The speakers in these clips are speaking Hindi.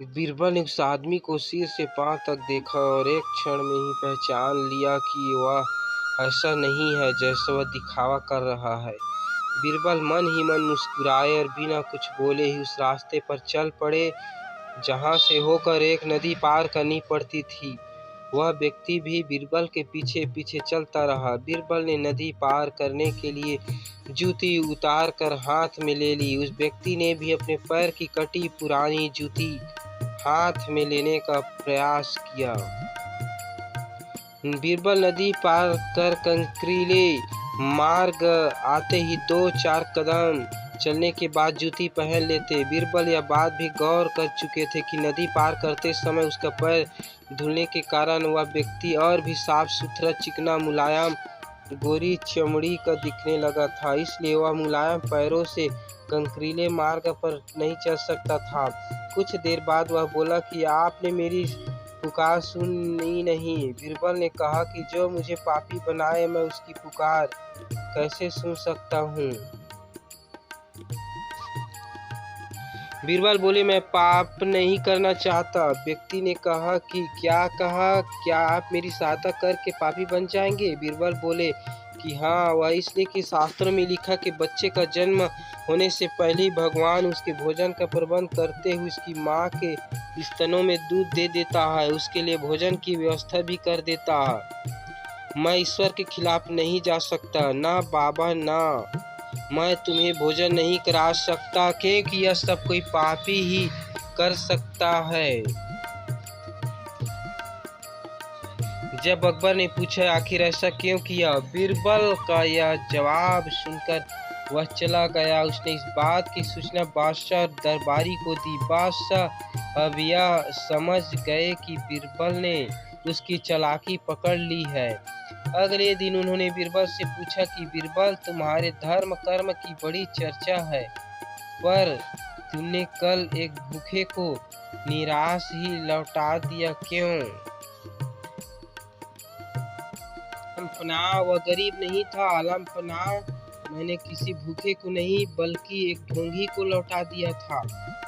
बीरबल ने उस आदमी को सिर से पांव तक देखा और एक क्षण में ही पहचान लिया कि वह ऐसा नहीं है जैसा वह दिखावा कर रहा है। बीरबल मन ही मन मुस्कुराए और बिना कुछ बोले ही उस रास्ते पर चल पड़े जहां से होकर एक नदी पार करनी पड़ती थी। वह व्यक्ति भी बीरबल के पीछे पीछे चलता रहा। बीरबल ने नदी पार करने के लिए जूती उतार कर हाथ में ले ली। उस व्यक्ति ने भी अपने पैर की कटी पुरानी जूती हाथ में लेने का प्रयास किया। बीरबल नदी पार कर कंकरीले मार्ग आते ही 2-4 कदम चलने के बाद जूती पहन लेते। बीरबल यह बात भी गौर कर चुके थे कि नदी पार करते समय उसका पैर धुलने के कारण वह व्यक्ति और भी साफ सुथरा, चिकना, मुलायम, गोरी चमड़ी का दिखने लगा था। इसलिए वह मुलायम पैरों से कंकरीले मार्ग पर नहीं चल सकता था। कुछ देर बाद वह बोला कि आपने मेरी पुकार सुनी नहीं। बीरबल ने कहा कि जो मुझे पापी बनाए मैं उसकी पुकार कैसे सुन सकता हूँ। बीरबल बोले, मैं पाप नहीं करना चाहता। व्यक्ति ने कहा कि क्या आप मेरी सहायता करके पापी बन जाएंगे? बीरबल बोले कि हाँ, वह इसलिए कि शास्त्रों में लिखा कि बच्चे का जन्म होने से पहले ही भगवान उसके भोजन का प्रबंध करते हुए उसकी माँ के स्तनों में दूध दे देता है, उसके लिए भोजन की व्यवस्था भी कर देता है। मैं ईश्वर के खिलाफ नहीं जा सकता। ना बाबा, ना मैं तुम्हें भोजन नहीं करा सकता, क्योंकि यह सब कोई पापी ही कर सकता है। जब अकबर ने पूछा आखिर ऐसा क्यों किया, बीरबल का यह जवाब सुनकर वह चला गया। उसने इस बात की सूचना बादशाह दरबारी को दी। बादशाह अब यह समझ गए कि बीरबल ने उसकी चालाकी पकड़ ली है। अगले दिन उन्होंने बीरबल से पूछा कि बीरबल, तुम्हारे धर्म कर्म की बड़ी चर्चा है, पर तुमने कल एक भूखे को निराश ही लौटा दिया, क्यों? वह गरीब नहीं था। मैंने किसी भूखे को नहीं बल्कि एक ढोंगी को लौटा दिया था।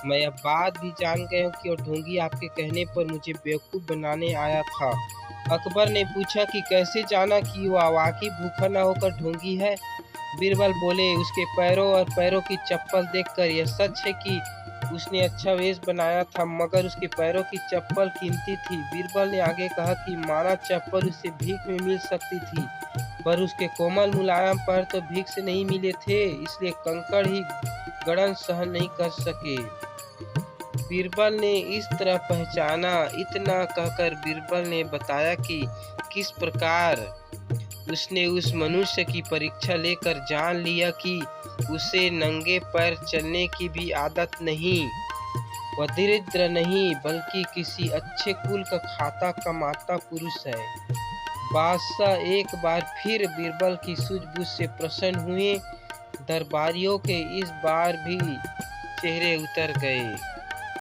मैं यह बात भी जान गया हूँ कि वह ढोंगी आपके कहने पर मुझे बेवकूफ़ बनाने आया था। अकबर ने पूछा कि कैसे जाना कि वह वाकई भूखा न होकर ढोंगी है? बीरबल बोले, उसके पैरों और पैरों की चप्पल देखकर यह सच है कि उसने अच्छा वेश बनाया था, मगर उसके पैरों की चप्पल कीमती थी। बीरबल ने आगे कहा कि माना चप्पल उसे भीख में मिल सकती थी, पर उसके कोमल मुलायम पैर तो भीख से नहीं मिले थे, इसलिए कंकड़ ही गड़न सहन नहीं कर सके। बीरबल ने इस तरह पहचाना। इतना कहकर बीरबल ने बताया कि किस प्रकार उसने उस मनुष्य की परीक्षा लेकर जान लिया कि उसे नंगे पैर चलने की भी आदत नहीं। वह दरिद्र नहीं बल्कि किसी अच्छे कुल का खाता कमाता पुरुष है। बादशाह एक बार फिर बीरबल की सूझबूझ से प्रसन्न हुए। दरबारियों के इस बार भी चेहरे उतर गए।